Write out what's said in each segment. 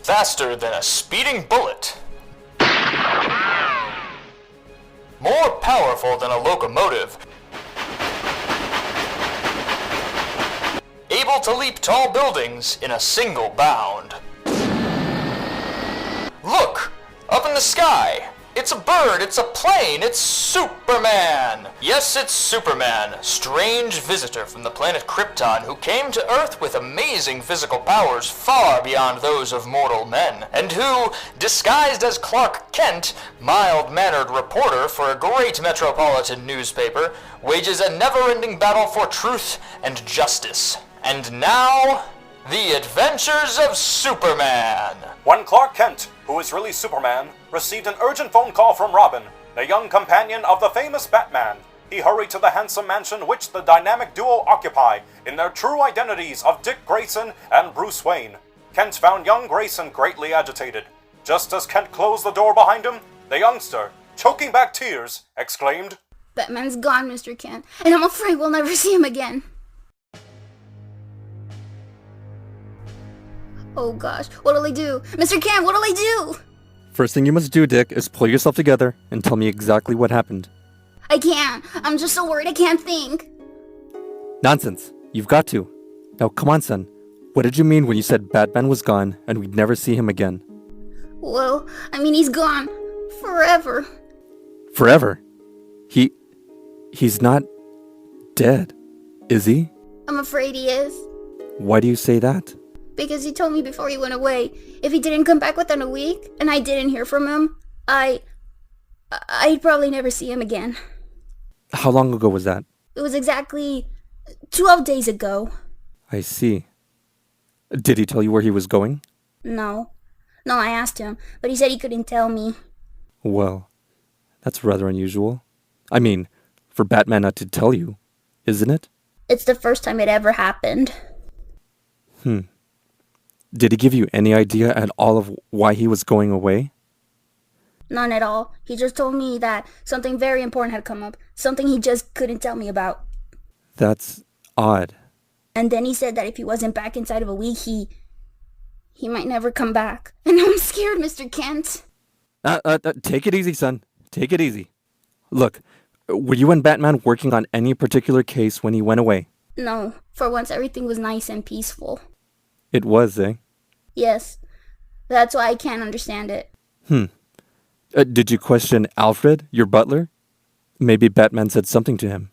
Faster than a speeding bullet. More powerful than a locomotive. Able to leap tall buildings in a single bound. Look! Up in the sky! It's a bird, it's a plane, it's Superman! Yes, it's Superman, strange visitor from the planet Krypton who came to Earth with amazing physical powers far beyond those of mortal men, and who, disguised as Clark Kent, mild-mannered reporter for a great metropolitan newspaper, wages a never-ending battle for truth and justice. And now, the adventures of Superman! When Clark Kent, who is really Superman, received an urgent phone call from Robin, the young companion of the famous Batman, he hurried to the handsome mansion which the dynamic duo occupy in their true identities of Dick Grayson and Bruce Wayne. Kent found young Grayson greatly agitated. Just as Kent closed the door behind him, the youngster, choking back tears, exclaimed, "Batman's gone, Mr. Kent, and I'm afraid we'll never see him again." Oh gosh, what'll I do? Mr. Kent, what'll I do? First thing you must do, Dick, is pull yourself together and tell me exactly what happened. I can't. I'm just so worried I can't think. Nonsense. You've got to. Now, come on, son. What did you mean when you said Batman was gone and we'd never see him again? Well, I mean he's gone. Forever. Forever? He's not dead, is he? I'm afraid he is. Why do you say that? Because he told me before he went away, if he didn't come back within a week, and I didn't hear from him, I'd probably never see him again. How long ago was that? It was exactly 12 days ago. I see. Did he tell you where he was going? No, I asked him, but he said he couldn't tell me. Well, that's rather unusual. I mean, for Batman not to tell you, isn't it? It's the first time it ever happened. Did he give you any idea at all of why he was going away? None at all. He just told me that something very important had come up. Something he just couldn't tell me about. That's odd. And then he said that if he wasn't back inside of a week, he might never come back. And I'm scared, Mr. Kent. Take it easy, son. Take it easy. Look, were you and Batman working on any particular case when he went away? No. For once, everything was nice and peaceful. It was, eh? Yes. That's why I can't understand it. Did you question Alfred, your butler? Maybe Batman said something to him.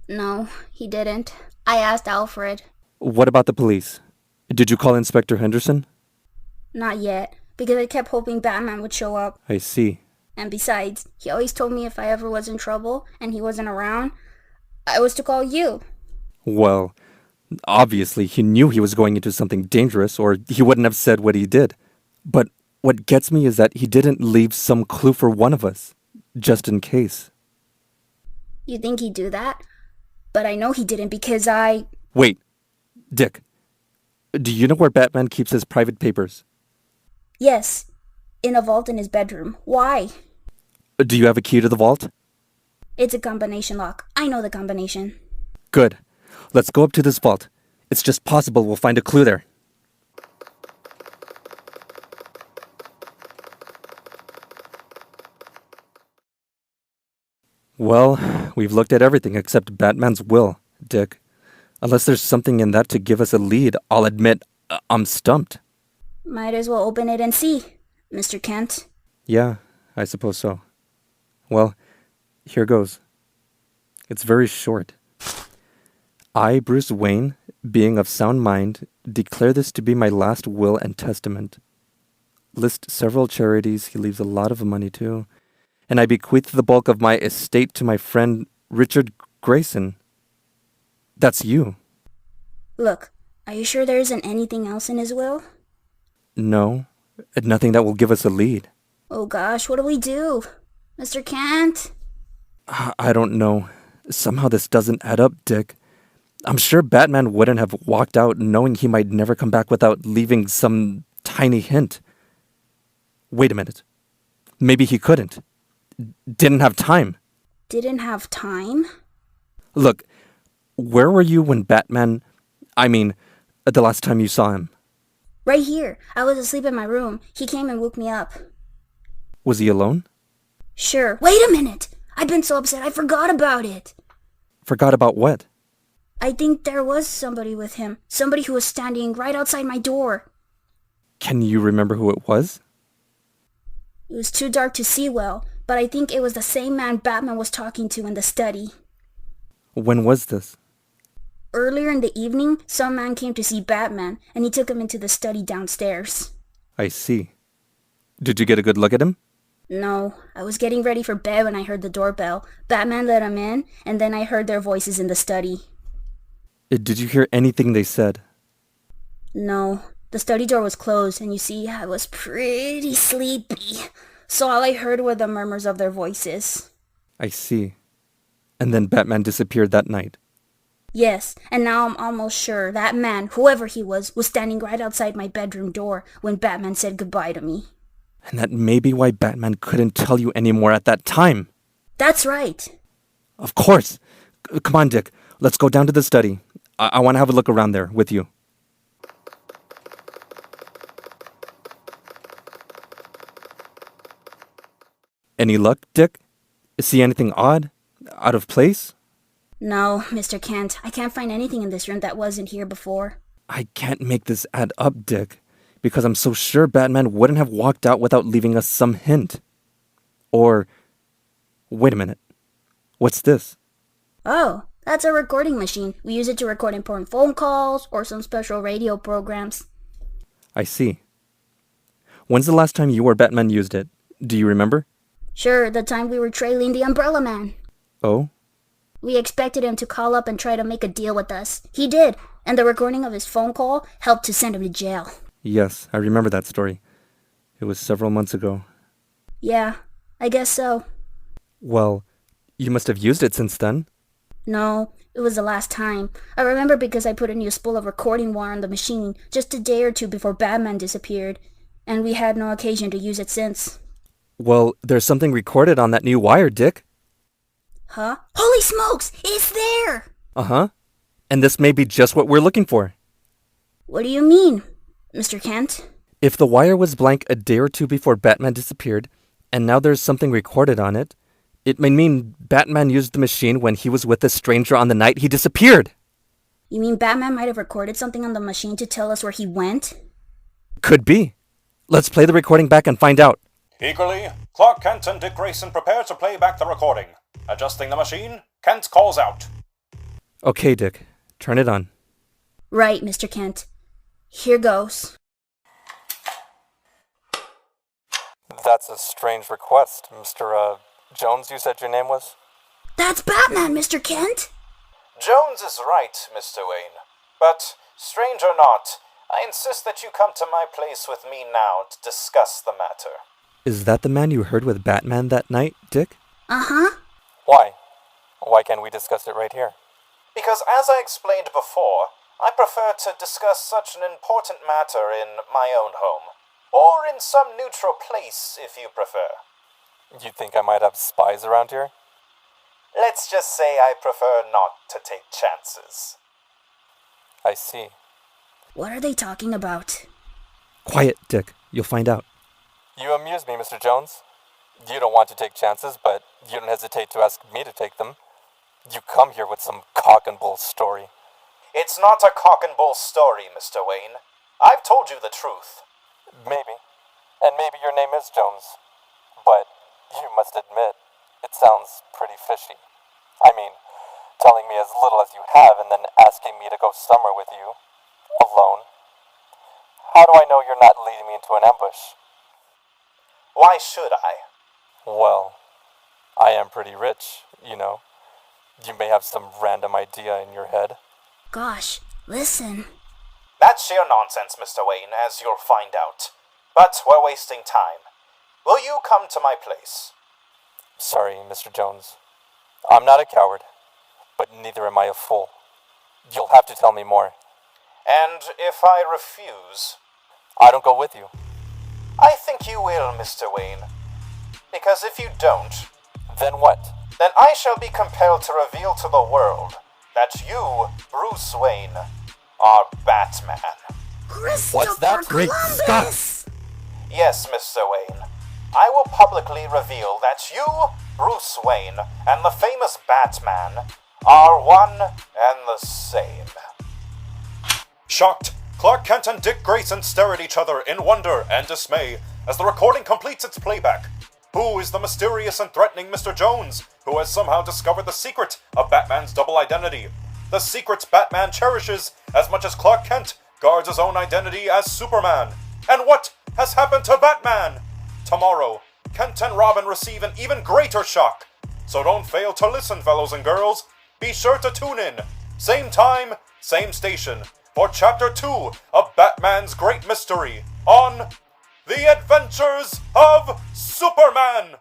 No, he didn't. I asked Alfred. What about the police? Did you call Inspector Henderson? Not yet, because I kept hoping Batman would show up. I see. And besides, he always told me if I ever was in trouble and he wasn't around, I was to call you. Well, obviously he knew he was going into something dangerous, or he wouldn't have said what he did. But what gets me is that he didn't leave some clue for one of us, just in case. You think he'd do that? But I know he didn't because Wait, Dick, do you know where Batman keeps his private papers? Yes, in a vault in his bedroom. Why? Do you have a key to the vault? It's a combination lock. I know the combination. Good. Let's go up to this vault. It's just possible we'll find a clue there. Well, we've looked at everything except Batman's will, Dick. Unless there's something in that to give us a lead, I'll admit I'm stumped. Might as well open it and see, Mr. Kent. Yeah, I suppose so. Well, here goes. It's very short. I, Bruce Wayne, being of sound mind, declare this to be my last will and testament. List several charities he leaves a lot of money to, and I bequeath the bulk of my estate to my friend Richard Grayson. That's you. Look, are you sure there isn't anything else in his will? No, nothing that will give us a lead. Oh gosh, what do we do? Mr. Kent? I don't know. Somehow this doesn't add up, Dick. I'm sure Batman wouldn't have walked out knowing he might never come back without leaving some tiny hint. Wait a minute. Maybe he couldn't. Didn't have time. Didn't have time? Look, where were you when the last time you saw him? Right here. I was asleep in my room. He came and woke me up. Was he alone? Sure. Wait a minute! I've been so upset I forgot about it. Forgot about what? I think there was somebody with him. Somebody who was standing right outside my door. Can you remember who it was? It was too dark to see well, but I think it was the same man Batman was talking to in the study. When was this? Earlier in the evening, some man came to see Batman, and he took him into the study downstairs. I see. Did you get a good look at him? No, I was getting ready for bed when I heard the doorbell. Batman let him in, and then I heard their voices in the study. Did you hear anything they said? No, the study door was closed, and you see, I was pretty sleepy. So all I heard were the murmurs of their voices. I see. And then Batman disappeared that night. Yes, and now I'm almost sure that man, whoever he was standing right outside my bedroom door when Batman said goodbye to me. And that may be why Batman couldn't tell you anymore at that time. That's right. Of course. Come on, Dick. Let's go down to the study. I want to have a look around there with you. Any luck, Dick? See anything odd? Out of place? No, Mr. Kent, I can't find anything in this room that wasn't here before. I can't make this add up, Dick, because I'm so sure Batman wouldn't have walked out without leaving us some hint. Or, wait a minute. What's this? Oh, that's a recording machine. We use it to record important phone calls or some special radio programs. I see. When's the last time you or Batman used it? Do you remember? Sure, the time we were trailing the Umbrella Man. Oh? We expected him to call up and try to make a deal with us. He did, and the recording of his phone call helped to send him to jail. Yes, I remember that story. It was several months ago. Yeah, I guess so. Well, you must have used it since then. No, it was the last time. I remember because I put a new spool of recording wire on the machine just a day or two before Batman disappeared, and we had no occasion to use it since. Well, there's something recorded on that new wire, Dick. Huh? Holy smokes! It's there! Uh-huh. And this may be just what we're looking for. What do you mean, Mr. Kent? If the wire was blank a day or two before Batman disappeared, and now there's something recorded on it, it may mean Batman used the machine when he was with a stranger on the night he disappeared. You mean Batman might have recorded something on the machine to tell us where he went? Could be. Let's play the recording back and find out. Eagerly, Clark Kent and Dick Grayson prepare to play back the recording. Adjusting the machine, Kent calls out. Okay, Dick. Turn it on. Right, Mr. Kent. Here goes. That's a strange request, Mr. Jones, you said your name was? That's Batman, Mr. Kent! Jones is right, Mr. Wayne. But, strange or not, I insist that you come to my place with me now to discuss the matter. Is that the man you heard with Batman that night, Dick? Uh-huh. Why? Why can't we discuss it right here? Because as I explained before, I prefer to discuss such an important matter in my own home. Or in some neutral place, if you prefer. You think I might have spies around here? Let's just say I prefer not to take chances. I see. What are they talking about? Quiet, Dick. You'll find out. You amuse me, Mr. Jones. You don't want to take chances, but you don't hesitate to ask me to take them. You come here with some cock and bull story. It's not a cock and bull story, Mr. Wayne. I've told you the truth. Maybe. And maybe your name is Jones. But you must admit, it sounds pretty fishy. I mean, telling me as little as you have and then asking me to go somewhere with you, alone. How do I know you're not leading me into an ambush? Why should I? Well, I am pretty rich, you know. You may have some random idea in your head. Gosh, listen. That's sheer nonsense, Mr. Wayne, as you'll find out. But we're wasting time. Will you come to my place? Sorry, Mr. Jones. I'm not a coward, but neither am I a fool. You'll have to tell me more. And if I refuse? I don't go with you. I think you will, Mr. Wayne. Because if you don't, Then what? then I shall be compelled to reveal to the world that you, Bruce Wayne, are Batman. What's that? Rick, stop! Yes, Mr. Wayne. I will publicly reveal that you, Bruce Wayne, and the famous Batman are one and the same. Shocked, Clark Kent and Dick Grayson stare at each other in wonder and dismay as the recording completes its playback. Who is the mysterious and threatening Mr. Jones, who has somehow discovered the secret of Batman's double identity? The secrets Batman cherishes as much as Clark Kent guards his own identity as Superman. And what has happened to Batman? Tomorrow, Kent and Robin receive an even greater shock. So don't fail to listen, fellows and girls. Be sure to tune in, same time, same station, for Chapter 2 of Batman's Great Mystery on The Adventures of Superman!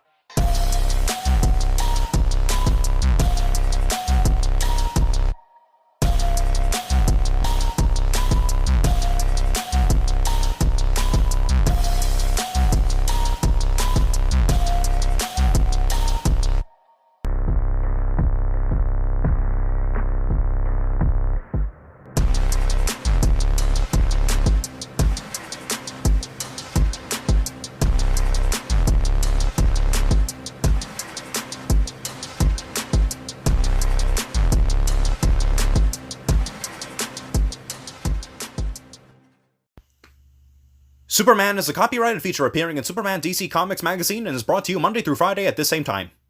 Superman is a copyrighted feature appearing in Superman DC Comics magazine and is brought to you Monday through Friday at this same time.